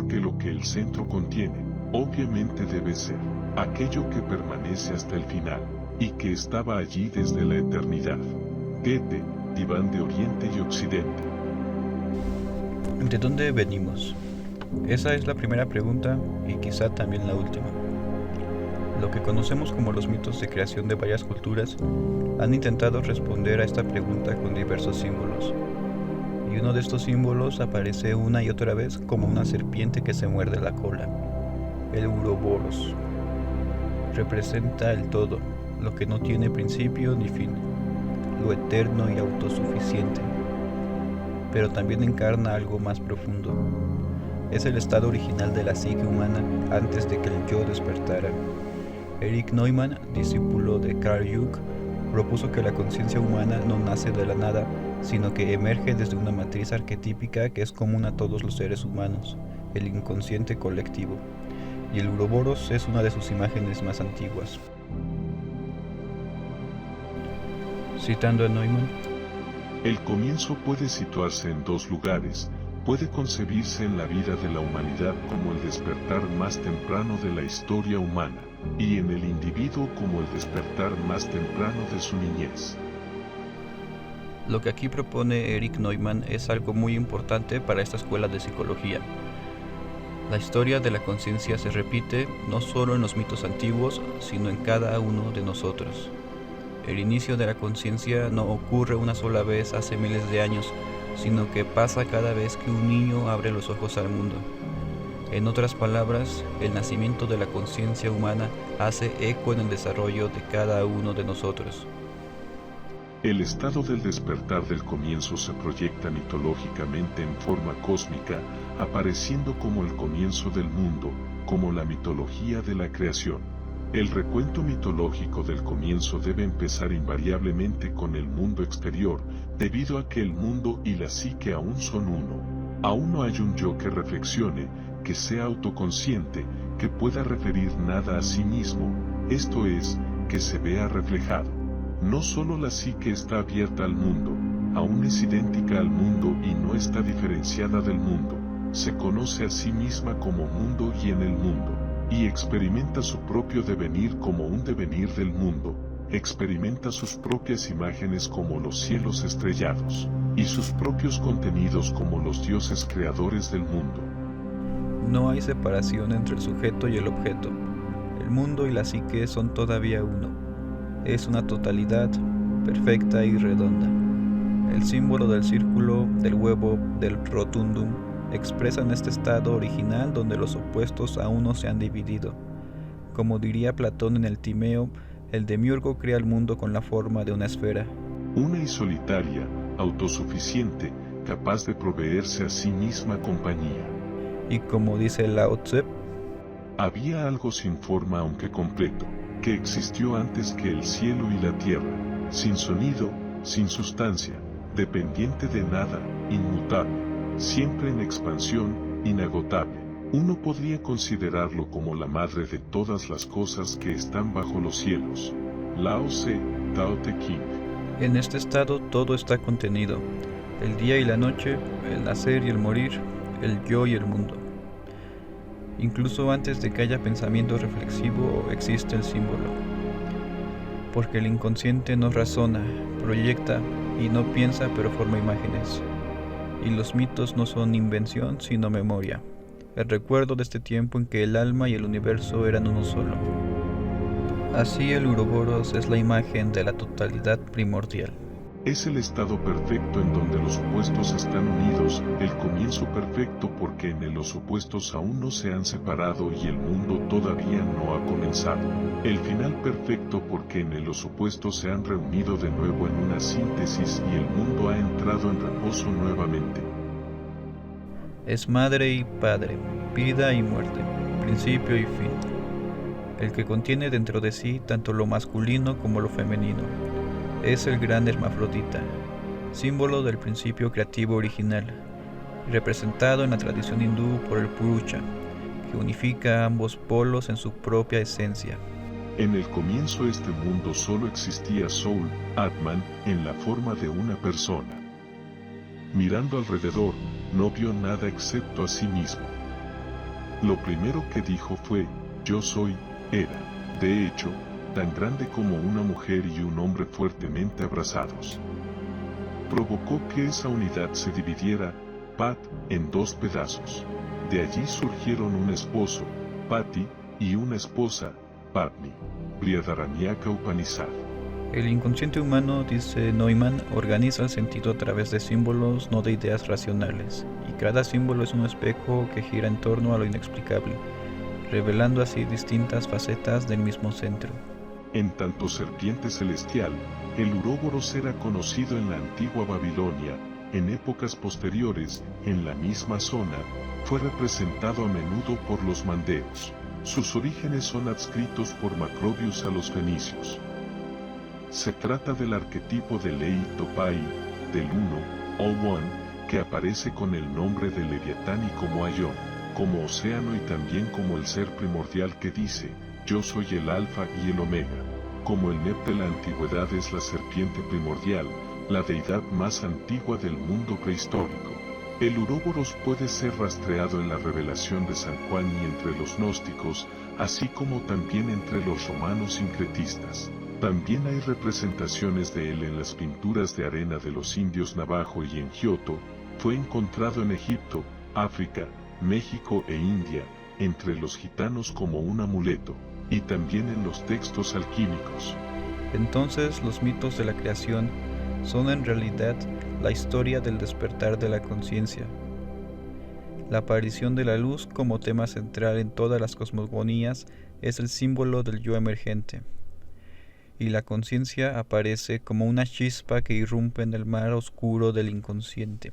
porque lo que el centro contiene, obviamente debe ser aquello que permanece hasta el final, y que estaba allí desde la eternidad. Goethe, Diván de Oriente y Occidente. ¿De dónde venimos? Esa es la primera pregunta y quizá también la última. Lo que conocemos como los mitos de creación de varias culturas han intentado responder a esta pregunta con diversos símbolos. Y uno de estos símbolos aparece una y otra vez como una serpiente que se muerde la cola, el Uroboros. Representa el todo, lo que no tiene principio ni fin, lo eterno y autosuficiente, pero también encarna algo más profundo. Es el estado original de la psique humana antes de que el yo despertara. Erich Neumann, discípulo de Carl Jung, propuso que la conciencia humana no nace de la nada, sino que emerge desde una matriz arquetípica que es común a todos los seres humanos, el inconsciente colectivo, y el Uroboros es una de sus imágenes más antiguas. Citando a Neumann, el comienzo puede situarse en dos lugares, puede concebirse en la vida de la humanidad como el despertar más temprano de la historia humana, y en el individuo como el despertar más temprano de su niñez. Lo que aquí propone Erich Neumann es algo muy importante para esta escuela de psicología. La historia de la conciencia se repite no solo en los mitos antiguos, sino en cada uno de nosotros. El inicio de la conciencia no ocurre una sola vez hace miles de años, sino que pasa cada vez que un niño abre los ojos al mundo. En otras palabras, el nacimiento de la conciencia humana hace eco en el desarrollo de cada uno de nosotros. El estado del despertar del comienzo se proyecta mitológicamente en forma cósmica, apareciendo como el comienzo del mundo, como la mitología de la creación. El recuento mitológico del comienzo debe empezar invariablemente con el mundo exterior, debido a que el mundo y la psique aún son uno. Aún no hay un yo que reflexione, que sea autoconsciente, que pueda referir nada a sí mismo, esto es, que se vea reflejado. No solo la psique está abierta al mundo, aún es idéntica al mundo y no está diferenciada del mundo, se conoce a sí misma como mundo y en el mundo, y experimenta su propio devenir como un devenir del mundo, experimenta sus propias imágenes como los cielos estrellados, y sus propios contenidos como los dioses creadores del mundo. No hay separación entre el sujeto y el objeto. El mundo y la psique son todavía uno. Es una totalidad perfecta y redonda. El símbolo del círculo, del huevo, del rotundum, expresan este estado original donde los opuestos aún no se han dividido. Como diría Platón en el Timeo, el demiurgo crea el mundo con la forma de una esfera. Una y solitaria, autosuficiente, capaz de proveerse a sí misma compañía. Y como dice Lao Tse, había algo sin forma aunque completo, que existió antes que el cielo y la tierra, sin sonido, sin sustancia, dependiente de nada, inmutable, siempre en expansión, inagotable. Uno podría considerarlo como la madre de todas las cosas que están bajo los cielos. Lao Tse, Tao Te Ching. En este estado todo está contenido, el día y la noche, el nacer y el morir, el yo y el mundo. Incluso antes de que haya pensamiento reflexivo existe el símbolo, porque el inconsciente no razona, proyecta y no piensa pero forma imágenes. Y los mitos no son invención sino memoria, el recuerdo de este tiempo en que el alma y el universo eran uno solo. Así el Uroboros es la imagen de la totalidad primordial. Es el estado perfecto en donde los opuestos están unidos, el comienzo perfecto porque en los opuestos aún no se han separado y el mundo todavía no ha comenzado. El final perfecto porque en los opuestos se han reunido de nuevo en una síntesis y el mundo ha entrado en reposo nuevamente. Es madre y padre, vida y muerte, principio y fin. El que contiene dentro de sí tanto lo masculino como lo femenino. Es el gran hermafrodita, símbolo del principio creativo original, representado en la tradición hindú por el Purusha, que unifica ambos polos en su propia esencia. En el comienzo este mundo solo existía Soul, Atman, en la forma de una persona. Mirando alrededor, no vio nada excepto a sí mismo. Lo primero que dijo fue, yo soy, era, de hecho, tan grande como una mujer y un hombre fuertemente abrazados. Provocó que esa unidad se dividiera, Pat, en dos pedazos. De allí surgieron un esposo, Pati, y una esposa, Patni. Brihadaranyaka Upanishad. El inconsciente humano, dice Neumann, organiza el sentido a través de símbolos, no de ideas racionales, y cada símbolo es un espejo que gira en torno a lo inexplicable, revelando así distintas facetas del mismo centro. En tanto serpiente celestial, el Uroboros era conocido en la antigua Babilonia, en épocas posteriores, en la misma zona, fue representado a menudo por los mandeos. Sus orígenes son adscritos por Macrobius a los fenicios. Se trata del arquetipo de Lei Topai, del Uno, o One, que aparece con el nombre de Leviatán y como Aion, como océano y también como el ser primordial que dice, yo soy el Alfa y el Omega. Como el Neb de la antigüedad es la serpiente primordial, la deidad más antigua del mundo prehistórico. El Uroboros puede ser rastreado en la revelación de San Juan y entre los gnósticos, así como también entre los romanos sincretistas. También hay representaciones de él en las pinturas de arena de los indios Navajo y en Giotto. Fue encontrado en Egipto, África, México e India, entre los gitanos como un amuleto, y también en los textos alquímicos. Entonces los mitos de la creación son en realidad la historia del despertar de la conciencia. La aparición de la luz como tema central en todas las cosmogonías es el símbolo del yo emergente. Y la conciencia aparece como una chispa que irrumpe en el mar oscuro del inconsciente.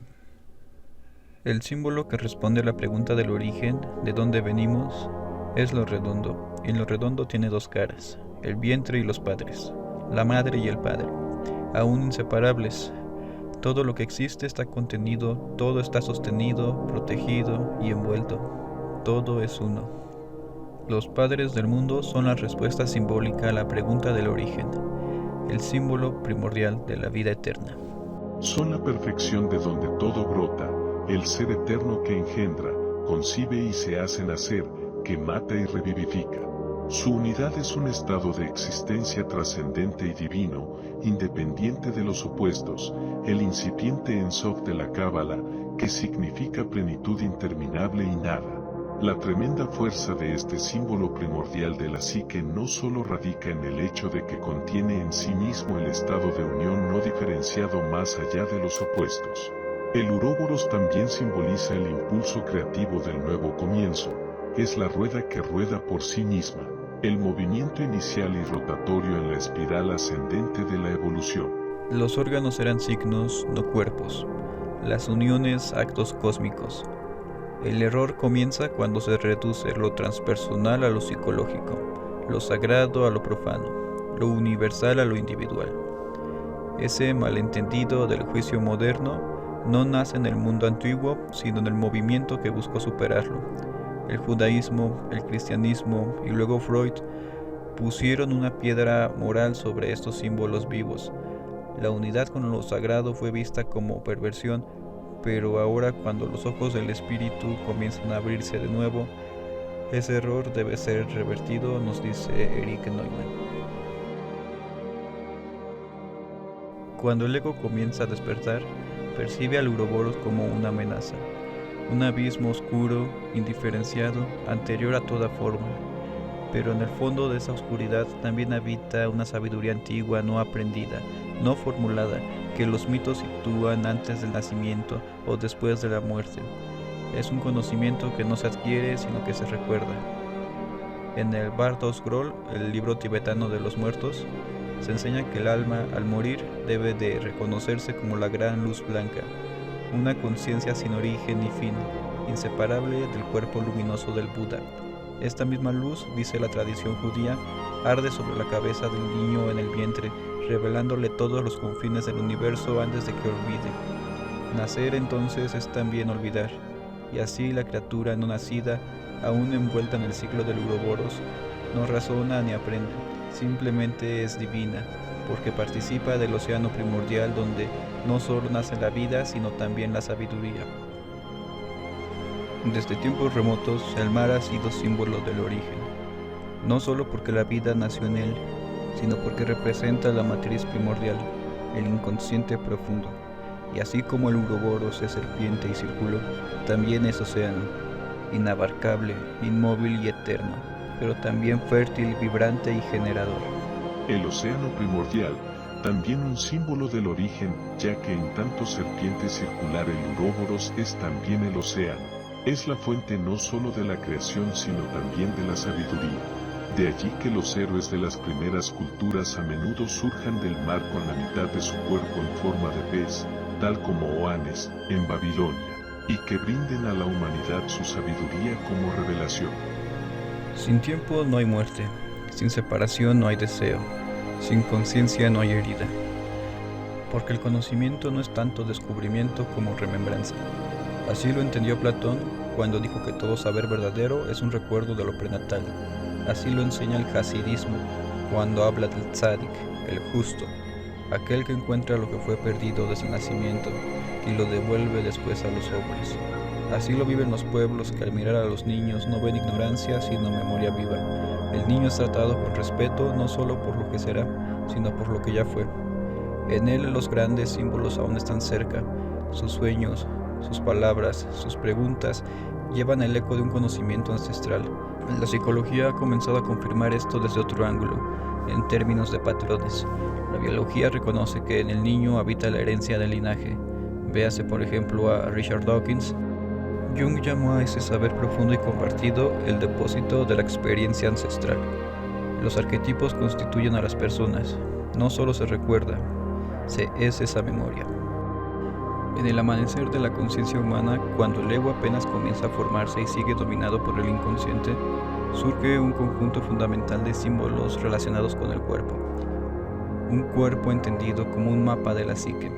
El símbolo que responde a la pregunta del origen, de dónde venimos, es lo redondo, y lo redondo tiene dos caras, el vientre y los padres, la madre y el padre, aún inseparables. Todo lo que existe está contenido, todo está sostenido, protegido y envuelto, todo es uno. Los padres del mundo son la respuesta simbólica a la pregunta del origen, el símbolo primordial de la vida eterna. Son la perfección de donde todo brota, el ser eterno que engendra, concibe y se hace nacer, que mata y revivifica. Su unidad es un estado de existencia trascendente y divino, independiente de los opuestos, el incipiente Ein Sof de la Cábala, que significa plenitud interminable y nada. La tremenda fuerza de este símbolo primordial de la psique no solo radica en el hecho de que contiene en sí mismo el estado de unión no diferenciado más allá de los opuestos. El Uroboros también simboliza el impulso creativo del nuevo comienzo, es la rueda que rueda por sí misma, el movimiento inicial y rotatorio en la espiral ascendente de la evolución. Los órganos eran signos, no cuerpos, las uniones actos cósmicos. El error comienza cuando se reduce lo transpersonal a lo psicológico, lo sagrado a lo profano, lo universal a lo individual. Ese malentendido del juicio moderno no nace en el mundo antiguo, sino en el movimiento que buscó superarlo. El judaísmo, el cristianismo y luego Freud pusieron una piedra moral sobre estos símbolos vivos. La unidad con lo sagrado fue vista como perversión, pero ahora cuando los ojos del espíritu comienzan a abrirse de nuevo, ese error debe ser revertido, nos dice Erich Neumann. Cuando el ego comienza a despertar, percibe al Uroboros como una amenaza, un abismo oscuro, indiferenciado, anterior a toda forma. Pero en el fondo de esa oscuridad también habita una sabiduría antigua no aprendida, no formulada, que los mitos sitúan antes del nacimiento o después de la muerte. Es un conocimiento que no se adquiere, sino que se recuerda. En el Bardo Scroll, el libro tibetano de los muertos, se enseña que el alma, al morir, debe de reconocerse como la gran luz blanca, una conciencia sin origen ni fin, inseparable del cuerpo luminoso del Buda. Esta misma luz, dice la tradición judía, arde sobre la cabeza del niño en el vientre, revelándole todos los confines del universo antes de que olvide. Nacer entonces es también olvidar, y así la criatura no nacida, aún envuelta en el ciclo del Uroboros, no razona ni aprende, simplemente es divina, porque participa del océano primordial donde no solo nace la vida, sino también la sabiduría. Desde tiempos remotos, el mar ha sido símbolo del origen, no solo porque la vida nació en él, sino porque representa la matriz primordial, el inconsciente profundo. Y así como el Uroboros es serpiente y círculo, también es océano, inabarcable, inmóvil y eterno, pero también fértil, vibrante y generador. El océano primordial, también un símbolo del origen, ya que en tanto serpiente circular el Uroboros es también el océano. Es la fuente no solo de la creación sino también de la sabiduría. De allí que los héroes de las primeras culturas a menudo surjan del mar con la mitad de su cuerpo en forma de pez, tal como Oanes, en Babilonia, y que brinden a la humanidad su sabiduría como revelación. Sin tiempo no hay muerte, sin separación no hay deseo, sin conciencia no hay herida. Porque el conocimiento no es tanto descubrimiento como remembranza. Así lo entendió Platón cuando dijo que todo saber verdadero es un recuerdo de lo prenatal. Así lo enseña el hasidismo cuando habla del tzadik, el justo, aquel que encuentra lo que fue perdido desde el nacimiento y lo devuelve después a los hombres. Así lo viven los pueblos que al mirar a los niños no ven ignorancia sino memoria viva. El niño es tratado con respeto no solo por lo que será, sino por lo que ya fue. En él los grandes símbolos aún están cerca, sus sueños, sus palabras, sus preguntas llevan el eco de un conocimiento ancestral. La psicología ha comenzado a confirmar esto desde otro ángulo, en términos de patrones. La biología reconoce que en el niño habita la herencia del linaje. Véase por ejemplo a Richard Dawkins. Jung llamó a ese saber profundo y compartido el depósito de la experiencia ancestral. Los arquetipos constituyen a las personas. No solo se recuerda, se es esa memoria. En el amanecer de la conciencia humana, cuando el ego apenas comienza a formarse y sigue dominado por el inconsciente, surge un conjunto fundamental de símbolos relacionados con el cuerpo. Un cuerpo entendido como un mapa de la psique.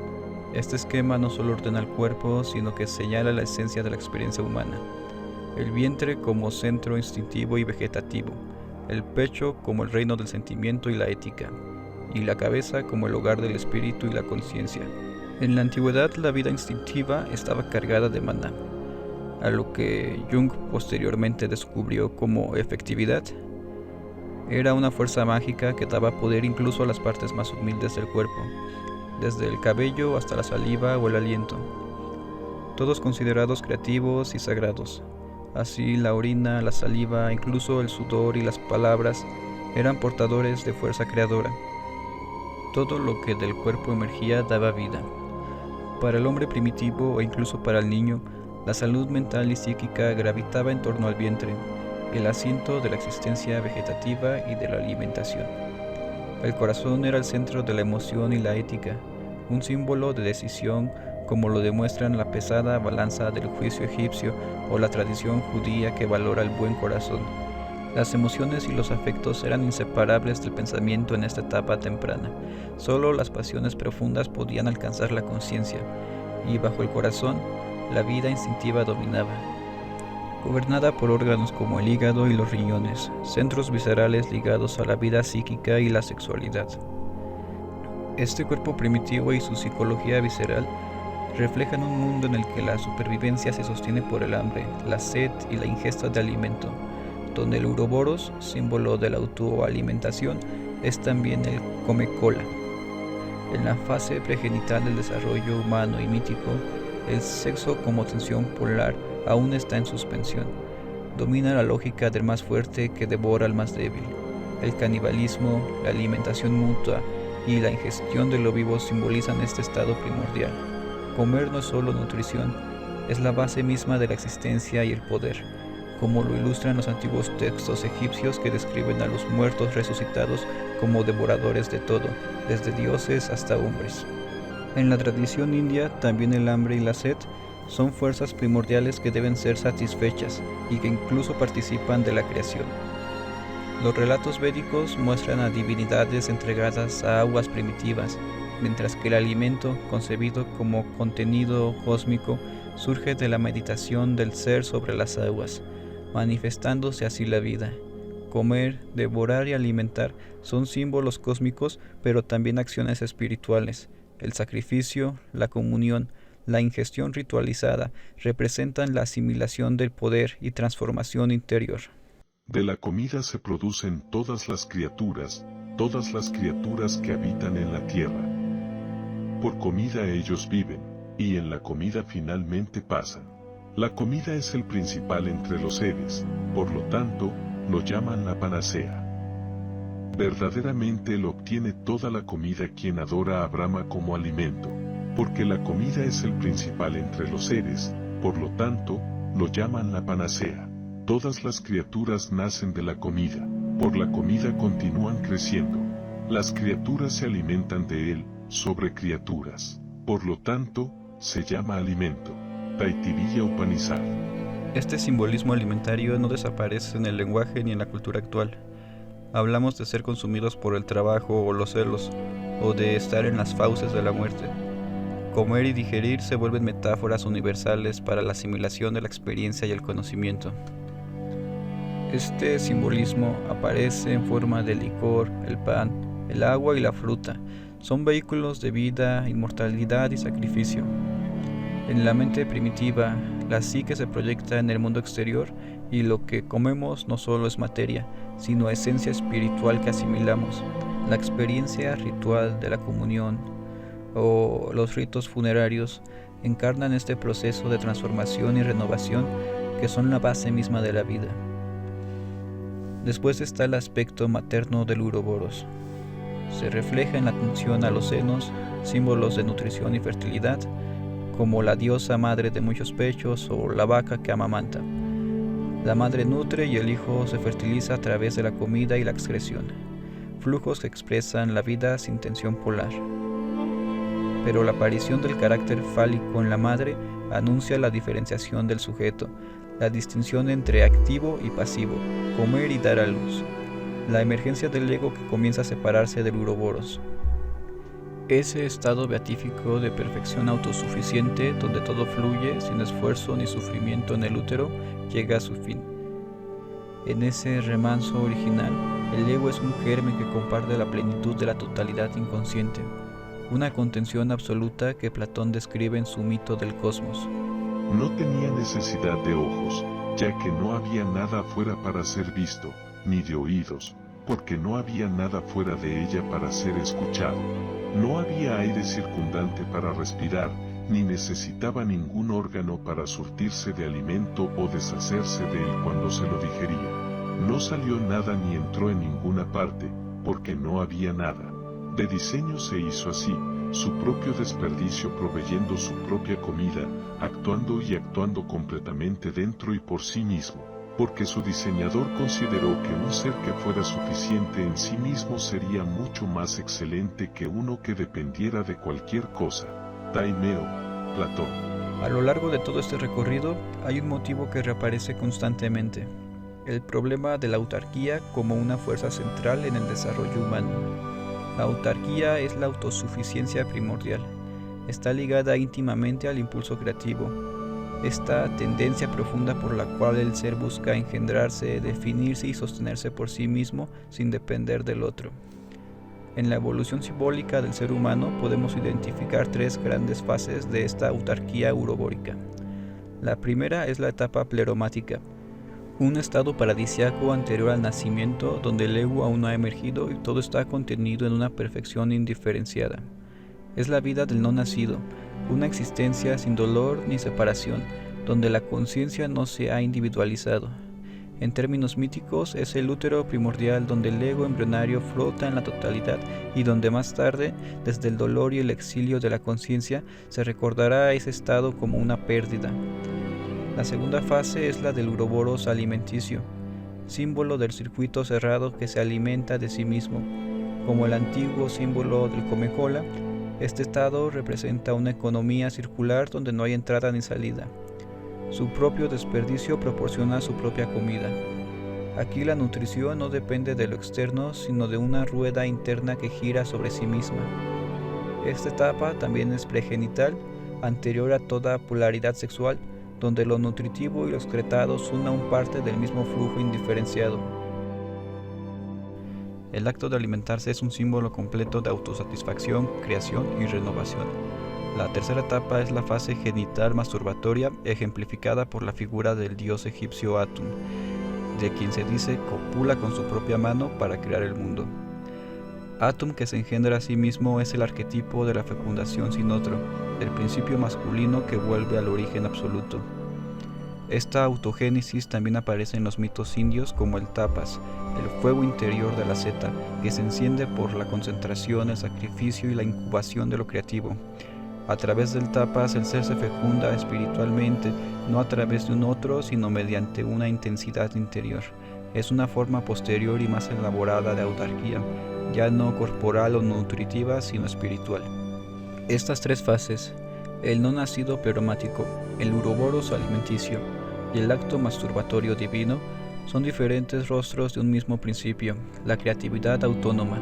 Este esquema no solo ordena el cuerpo, sino que señala la esencia de la experiencia humana. El vientre como centro instintivo y vegetativo, el pecho como el reino del sentimiento y la ética, y la cabeza como el hogar del espíritu y la conciencia. En la antigüedad la vida instintiva estaba cargada de maná, a lo que Jung posteriormente descubrió como efectividad. Era una fuerza mágica que daba poder incluso a las partes más humildes del cuerpo, desde el cabello hasta la saliva o el aliento, todos considerados creativos y sagrados. Así la orina, la saliva, incluso el sudor y las palabras eran portadores de fuerza creadora. Todo lo que del cuerpo emergía daba vida. Para el hombre primitivo o incluso para el niño, la salud mental y psíquica gravitaba en torno al vientre, el asiento de la existencia vegetativa y de la alimentación. El corazón era el centro de la emoción y la ética, un símbolo de decisión como lo demuestran la pesada balanza del juicio egipcio o la tradición judía que valora el buen corazón. Las emociones y los afectos eran inseparables del pensamiento en esta etapa temprana. Solo las pasiones profundas podían alcanzar la conciencia, y bajo el corazón, la vida instintiva dominaba. Gobernada por órganos como el hígado y los riñones, centros viscerales ligados a la vida psíquica y la sexualidad. Este cuerpo primitivo y su psicología visceral reflejan un mundo en el que la supervivencia se sostiene por el hambre, la sed y la ingesta de alimento, donde el Uroboros, símbolo de la autoalimentación, es también el come-cola. En la fase pregenital del desarrollo humano y mítico, el sexo como tensión polar aún está en suspensión. Domina la lógica del más fuerte que devora al más débil. El canibalismo, la alimentación mutua y la ingestión de lo vivo simbolizan este estado primordial. Comer no es solo nutrición, es la base misma de la existencia y el poder, como lo ilustran los antiguos textos egipcios que describen a los muertos resucitados como devoradores de todo, desde dioses hasta hombres. En la tradición india, también el hambre y la sed son fuerzas primordiales que deben ser satisfechas y que incluso participan de la creación. Los relatos védicos muestran a divinidades entregadas a aguas primitivas, mientras que el alimento, concebido como contenido cósmico, surge de la meditación del ser sobre las aguas, manifestándose así la vida. Comer, devorar y alimentar son símbolos cósmicos, pero también acciones espirituales. El sacrificio, la comunión, la ingestión ritualizada, representan la asimilación del poder y transformación interior. De la comida se producen todas las criaturas que habitan en la tierra. Por comida ellos viven, y en la comida finalmente pasan. La comida es el principal entre los seres, por lo tanto, lo llaman la panacea. Verdaderamente lo obtiene toda la comida quien adora a Brahma como alimento, porque la comida es el principal entre los seres, por lo tanto, lo llaman la panacea. Todas las criaturas nacen de la comida, por la comida continúan creciendo. Las criaturas se alimentan de él, sobre criaturas, por lo tanto, se llama alimento. Taittiriya Upanishad. Este simbolismo alimentario no desaparece en el lenguaje ni en la cultura actual. Hablamos de ser consumidos por el trabajo o los celos, o de estar en las fauces de la muerte. Comer y digerir se vuelven metáforas universales para la asimilación de la experiencia y el conocimiento. Este simbolismo aparece en forma de licor, el pan, el agua y la fruta. Son vehículos de vida, inmortalidad y sacrificio. En la mente primitiva, la psique se proyecta en el mundo exterior y lo que comemos no solo es materia, sino esencia espiritual que asimilamos. La experiencia ritual de la comunión o los ritos funerarios encarnan este proceso de transformación y renovación que son la base misma de la vida. Después está el aspecto materno del Uroboros. Se refleja en la atención a los senos, símbolos de nutrición y fertilidad, como la diosa madre de muchos pechos o la vaca que amamanta. La madre nutre y el hijo se fertiliza a través de la comida y la excreción, flujos que expresan la vida sin tensión polar. Pero la aparición del carácter fálico en la madre anuncia la diferenciación del sujeto, la distinción entre activo y pasivo, comer y dar a luz, la emergencia del ego que comienza a separarse del Uroboros. Ese estado beatífico de perfección autosuficiente donde todo fluye sin esfuerzo ni sufrimiento en el útero llega a su fin. En ese remanso original, el ego es un germen que comparte la plenitud de la totalidad inconsciente, una contención absoluta que Platón describe en su mito del cosmos. No tenía necesidad de ojos, ya que no había nada afuera para ser visto, ni de oídos, porque no había nada fuera de ella para ser escuchado. No había aire circundante para respirar, ni necesitaba ningún órgano para surtirse de alimento o deshacerse de él cuando se lo digería. No salió nada ni entró en ninguna parte, porque no había nada. De diseño se hizo así, su propio desperdicio proveyendo su propia comida, actuando completamente dentro y por sí mismo, porque su diseñador consideró que un ser que fuera suficiente en sí mismo sería mucho más excelente que uno que dependiera de cualquier cosa. Taimeo, Platón. A lo largo de todo este recorrido, hay un motivo que reaparece constantemente: el problema de la autarquía como una fuerza central en el desarrollo humano. La autarquía es la autosuficiencia primordial. Está ligada íntimamente al impulso creativo, esta tendencia profunda por la cual el ser busca engendrarse, definirse y sostenerse por sí mismo sin depender del otro. En la evolución simbólica del ser humano podemos identificar tres grandes fases de esta autarquía urobórica. La primera es la etapa pleromática, un estado paradisiaco anterior al nacimiento donde el ego aún no ha emergido y todo está contenido en una perfección indiferenciada. Es la vida del no nacido, una existencia sin dolor ni separación, donde la conciencia no se ha individualizado. En términos míticos, es el útero primordial donde el ego embrionario flota en la totalidad y donde más tarde, desde el dolor y el exilio de la conciencia, se recordará ese estado como una pérdida. La segunda fase es la del uroboros alimenticio, símbolo del circuito cerrado que se alimenta de sí mismo. Como el antiguo símbolo del come-cola, este estado representa una economía circular donde no hay entrada ni salida. Su propio desperdicio proporciona su propia comida. Aquí la nutrición no depende de lo externo, sino de una rueda interna que gira sobre sí misma. Esta etapa también es pregenital, anterior a toda polaridad sexual, donde lo nutritivo y lo excretado son aún parte del mismo flujo indiferenciado. El acto de alimentarse es un símbolo completo de autosatisfacción, creación y renovación. La tercera etapa es la fase genital masturbatoria, ejemplificada por la figura del dios egipcio Atum, de quien se dice copula con su propia mano para crear el mundo. Atum, que se engendra a sí mismo, es el arquetipo de la fecundación sin otro, el principio masculino que vuelve al origen absoluto. Esta autogénesis también aparece en los mitos indios como el tapas, el fuego interior de la seta, que se enciende por la concentración, el sacrificio y la incubación de lo creativo. A través del tapas el ser se fecunda espiritualmente, no a través de un otro, sino mediante una intensidad interior. Es una forma posterior y más elaborada de autarquía, ya no corporal o nutritiva, sino espiritual. Estas tres fases, el no nacido pleromático, el uroboros alimenticio y el acto masturbatorio divino, son diferentes rostros de un mismo principio, la creatividad autónoma.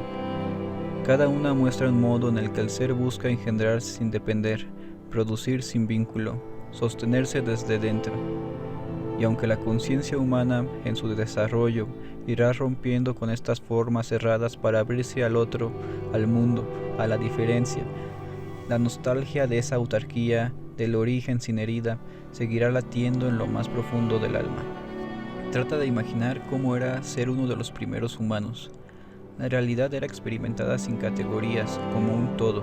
Cada una muestra un modo en el que el ser busca engendrar sin depender, producir sin vínculo, sostenerse desde dentro. Y aunque la conciencia humana, en su desarrollo, irá rompiendo con estas formas cerradas para abrirse al otro, al mundo, a la diferencia, la nostalgia de esa autarquía, del origen sin herida, seguirá latiendo en lo más profundo del alma. Trata de imaginar cómo era ser uno de los primeros humanos. La realidad era experimentada sin categorías, como un todo,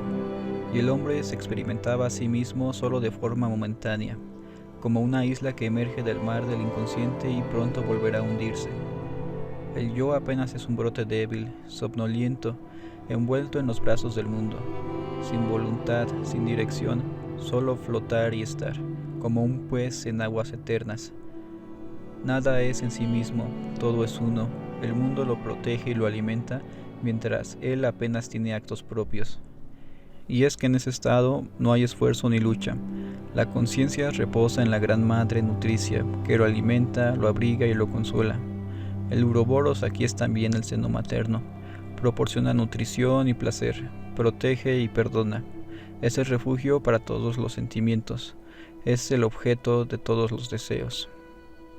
y el hombre se experimentaba a sí mismo solo de forma momentánea, como una isla que emerge del mar del inconsciente y pronto volverá a hundirse. El yo apenas es un brote débil, somnoliento, envuelto en los brazos del mundo, sin voluntad, sin dirección, solo flotar y estar, como un pez en aguas eternas. Nada es en sí mismo, todo es uno. El mundo lo protege y lo alimenta, mientras él apenas tiene actos propios. Y es que en ese estado no hay esfuerzo ni lucha. La conciencia reposa en la gran madre nutricia, que lo alimenta, lo abriga y lo consuela. El uroboros aquí es también el seno materno. Proporciona nutrición y placer, protege y perdona. Es el refugio para todos los sentimientos. Es el objeto de todos los deseos.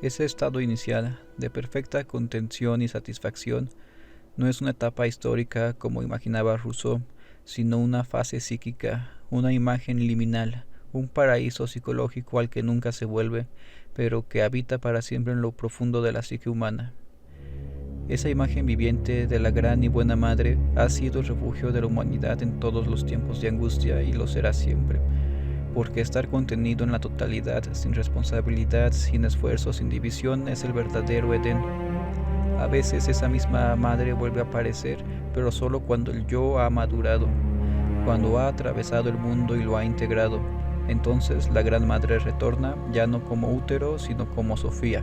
Ese estado inicial, de perfecta contención y satisfacción, no es una etapa histórica como imaginaba Rousseau, sino una fase psíquica, una imagen liminal, un paraíso psicológico al que nunca se vuelve, pero que habita para siempre en lo profundo de la psique humana. Esa imagen viviente de la gran y buena madre ha sido el refugio de la humanidad en todos los tiempos de angustia y lo será siempre. Porque estar contenido en la totalidad, sin responsabilidad, sin esfuerzo, sin división, es el verdadero Edén. A veces esa misma madre vuelve a aparecer, pero solo cuando el yo ha madurado, cuando ha atravesado el mundo y lo ha integrado. Entonces la gran madre retorna, ya no como útero, sino como Sofía,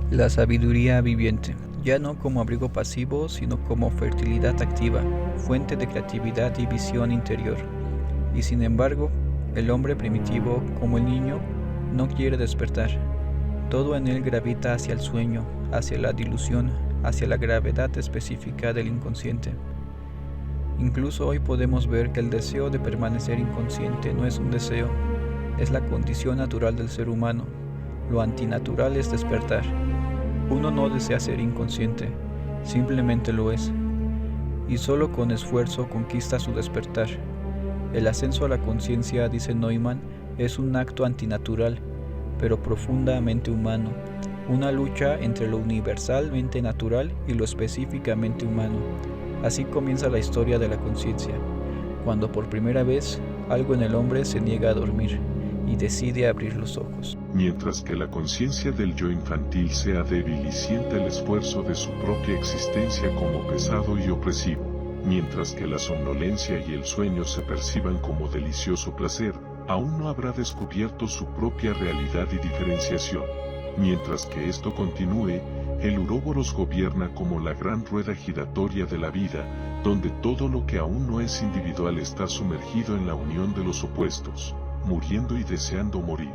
la sabiduría viviente, ya no como abrigo pasivo, sino como fertilidad activa, fuente de creatividad y visión interior. Y sin embargo, el hombre primitivo, como el niño, no quiere despertar. Todo en él gravita hacia el sueño, hacia la dilución, hacia la gravedad específica del inconsciente. Incluso hoy podemos ver que el deseo de permanecer inconsciente no es un deseo, es la condición natural del ser humano. Lo antinatural es despertar. Uno no desea ser inconsciente, simplemente lo es. Y solo con esfuerzo conquista su despertar. El ascenso a la conciencia, dice Neumann, es un acto antinatural, pero profundamente humano, una lucha entre lo universalmente natural y lo específicamente humano. Así comienza la historia de la conciencia, cuando por primera vez algo en el hombre se niega a dormir y decide abrir los ojos. Mientras que la conciencia del yo infantil sea débil y sienta el esfuerzo de su propia existencia como pesado y opresivo, mientras que la somnolencia y el sueño se perciban como delicioso placer, aún no habrá descubierto su propia realidad y diferenciación. Mientras que esto continúe, el uroboros gobierna como la gran rueda giratoria de la vida, donde todo lo que aún no es individual está sumergido en la unión de los opuestos, muriendo y deseando morir.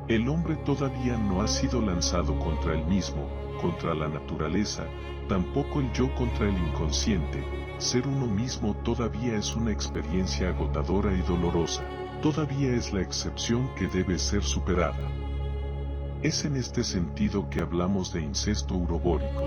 El hombre todavía no ha sido lanzado contra él mismo, contra la naturaleza, tampoco el yo contra el inconsciente. Ser uno mismo todavía es una experiencia agotadora y dolorosa, todavía es la excepción que debe ser superada. Es en este sentido que hablamos de incesto urobórico.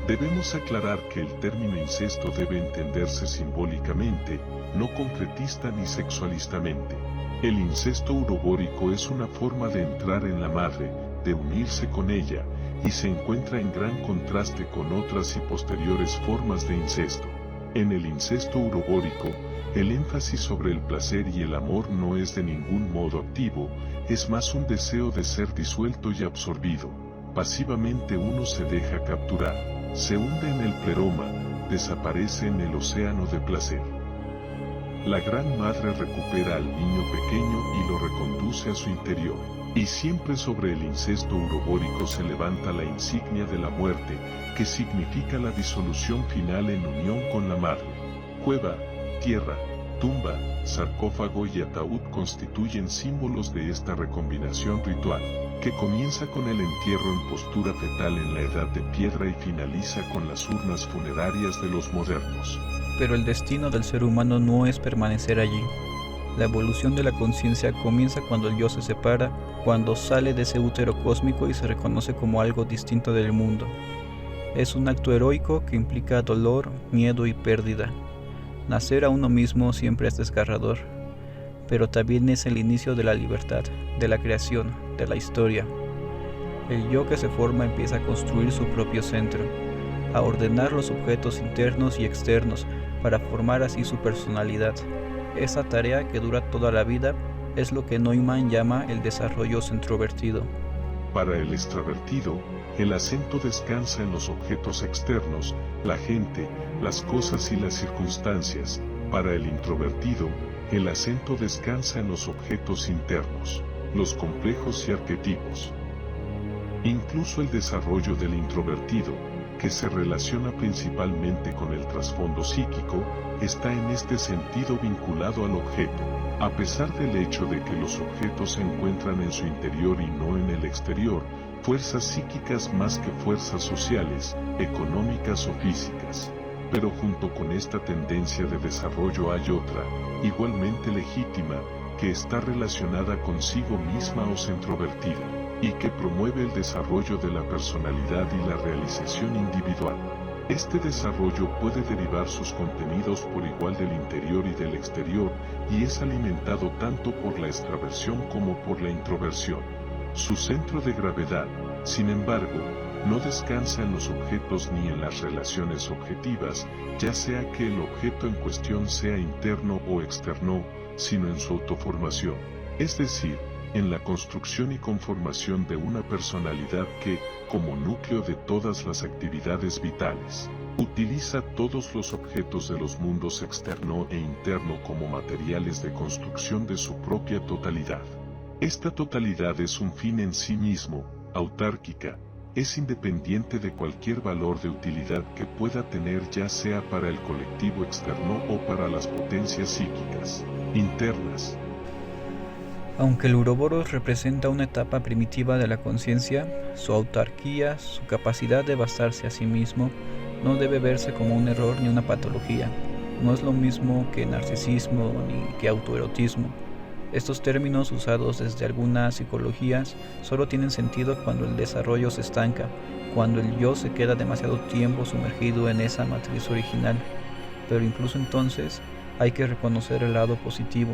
Debemos aclarar que el término incesto debe entenderse simbólicamente, no concretista ni sexualistamente. El incesto urobórico es una forma de entrar en la madre, de unirse con ella, y se encuentra en gran contraste con otras y posteriores formas de incesto. En el incesto urobórico, el énfasis sobre el placer y el amor no es de ningún modo activo, es más un deseo de ser disuelto y absorbido. Pasivamente uno se deja capturar, se hunde en el pleroma, desaparece en el océano de placer. La Gran Madre recupera al niño pequeño y lo reconduce a su interior. Y siempre sobre el incesto urobórico se levanta la insignia de la muerte, que significa la disolución final en unión con la madre. Cueva, tierra, tumba, sarcófago y ataúd constituyen símbolos de esta recombinación ritual, que comienza con el entierro en postura fetal en la edad de piedra y finaliza con las urnas funerarias de los modernos. Pero el destino del ser humano no es permanecer allí. La evolución de la conciencia comienza cuando el yo se separa, cuando sale de ese útero cósmico y se reconoce como algo distinto del mundo. Es un acto heroico que implica dolor, miedo y pérdida. Nacer a uno mismo siempre es desgarrador, pero también es el inicio de la libertad, de la creación, de la historia. El yo que se forma empieza a construir su propio centro, a ordenar los objetos internos y externos para formar así su personalidad. Esa tarea que dura toda la vida es lo que Neumann llama el desarrollo centrovertido. Para el extravertido, el acento descansa en los objetos externos, la gente, las cosas y las circunstancias. Para el introvertido, el acento descansa en los objetos internos, los complejos y arquetipos. Incluso el desarrollo del introvertido, que se relaciona principalmente con el trasfondo psíquico, está en este sentido vinculado al objeto, a pesar del hecho de que los objetos se encuentran en su interior y no en el exterior, fuerzas psíquicas más que fuerzas sociales, económicas o físicas. Pero junto con esta tendencia de desarrollo hay otra, igualmente legítima, que está relacionada consigo misma o centrovertida, y que promueve el desarrollo de la personalidad y la realización individual. Este desarrollo puede derivar sus contenidos por igual del interior y del exterior, y es alimentado tanto por la extraversión como por la introversión. Su centro de gravedad, sin embargo, no descansa en los objetos ni en las relaciones objetivas, ya sea que el objeto en cuestión sea interno o externo, sino en su autoformación, es decir, en la construcción y conformación de una personalidad que, como núcleo de todas las actividades vitales, utiliza todos los objetos de los mundos externo e interno como materiales de construcción de su propia totalidad. Esta totalidad es un fin en sí mismo, autárquica, es independiente de cualquier valor de utilidad que pueda tener, ya sea para el colectivo externo o para las potencias psíquicas internas. Aunque el Uroboros representa una etapa primitiva de la conciencia, su autarquía, su capacidad de basarse a sí mismo, no debe verse como un error ni una patología. No es lo mismo que narcisismo ni que autoerotismo. Estos términos usados desde algunas psicologías solo tienen sentido cuando el desarrollo se estanca, cuando el yo se queda demasiado tiempo sumergido en esa matriz original. Pero incluso entonces hay que reconocer el lado positivo.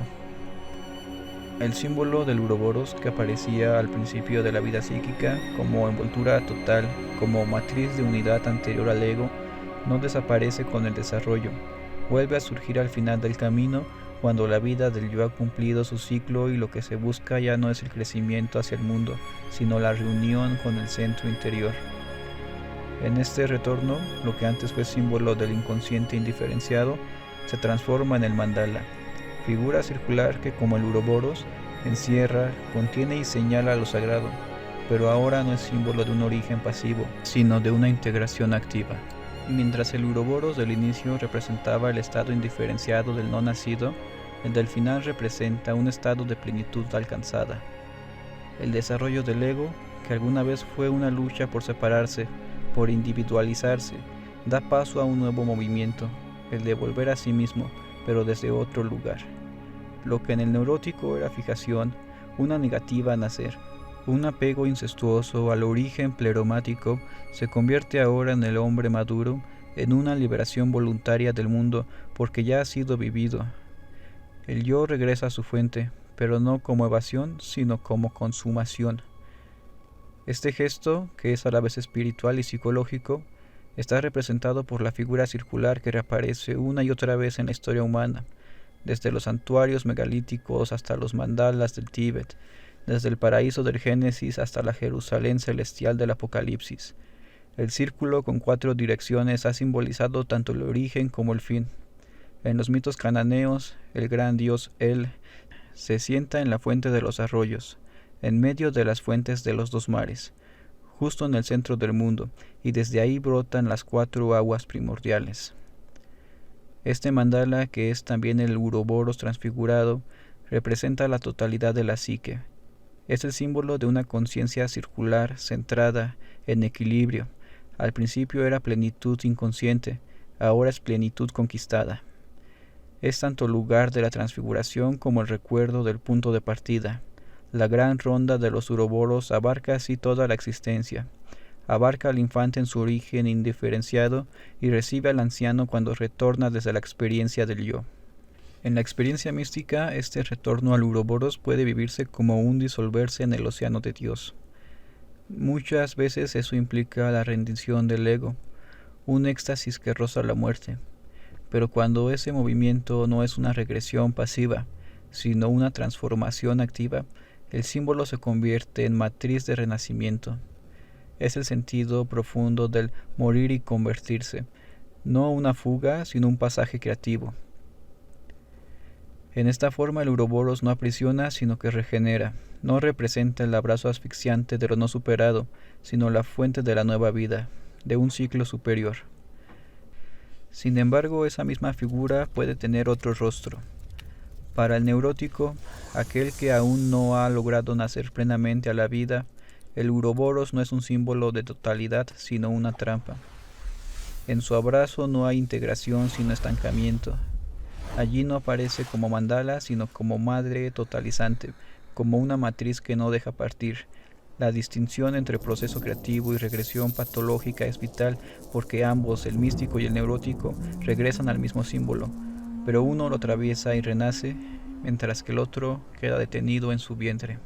El símbolo del Uroboros, que aparecía al principio de la vida psíquica como envoltura total, como matriz de unidad anterior al ego, no desaparece con el desarrollo. Vuelve a surgir al final del camino, cuando la vida del yo ha cumplido su ciclo y lo que se busca ya no es el crecimiento hacia el mundo, sino la reunión con el centro interior. En este retorno, lo que antes fue símbolo del inconsciente indiferenciado, se transforma en el mandala, figura circular que, como el Uroboros, encierra, contiene y señala lo sagrado, pero ahora no es símbolo de un origen pasivo, sino de una integración activa. Mientras el Uroboros del inicio representaba el estado indiferenciado del no nacido, el del final representa un estado de plenitud alcanzada. El desarrollo del ego, que alguna vez fue una lucha por separarse, por individualizarse, da paso a un nuevo movimiento, el de volver a sí mismo, pero desde otro lugar. Lo que en el neurótico era fijación, una negativa a nacer, un apego incestuoso al origen pleromático, se convierte ahora en el hombre maduro, en una liberación voluntaria del mundo porque ya ha sido vivido. El yo regresa a su fuente, pero no como evasión, sino como consumación. Este gesto, que es a la vez espiritual y psicológico, está representado por la figura circular que reaparece una y otra vez en la historia humana, desde los santuarios megalíticos hasta los mandalas del Tíbet, desde el paraíso del Génesis hasta la Jerusalén celestial del Apocalipsis. El círculo con 4 direcciones ha simbolizado tanto el origen como el fin. En los mitos cananeos, el gran dios El se sienta en la fuente de los arroyos, en medio de las fuentes de los 2 mares, justo en el centro del mundo, y desde ahí brotan las 4 aguas primordiales. Este mandala, que es también el Uroboros transfigurado, representa la totalidad de la psique. Es el símbolo de una conciencia circular centrada en equilibrio. Al principio era plenitud inconsciente, ahora es plenitud conquistada. Es tanto lugar de la transfiguración como el recuerdo del punto de partida. La gran ronda de los Uroboros abarca así toda la existencia. Abarca al infante en su origen indiferenciado y recibe al anciano cuando retorna desde la experiencia del yo. En la experiencia mística, este retorno al Uroboros puede vivirse como un disolverse en el océano de Dios. Muchas veces eso implica la rendición del ego, un éxtasis que roza la muerte. Pero cuando ese movimiento no es una regresión pasiva, sino una transformación activa, el símbolo se convierte en matriz de renacimiento. Es el sentido profundo del morir y convertirse, no una fuga, sino un pasaje creativo. En esta forma el Uroboros no aprisiona, sino que regenera. No representa el abrazo asfixiante de lo no superado, sino la fuente de la nueva vida, de un ciclo superior. Sin embargo, esa misma figura puede tener otro rostro. Para el neurótico, aquel que aún no ha logrado nacer plenamente a la vida, el Uroboros no es un símbolo de totalidad, sino una trampa. En su abrazo no hay integración, sino estancamiento. Allí no aparece como mandala, sino como madre totalizante, como una matriz que no deja partir. La distinción entre proceso creativo y regresión patológica es vital porque ambos, el místico y el neurótico, regresan al mismo símbolo, pero uno lo atraviesa y renace, mientras que el otro queda detenido en su vientre.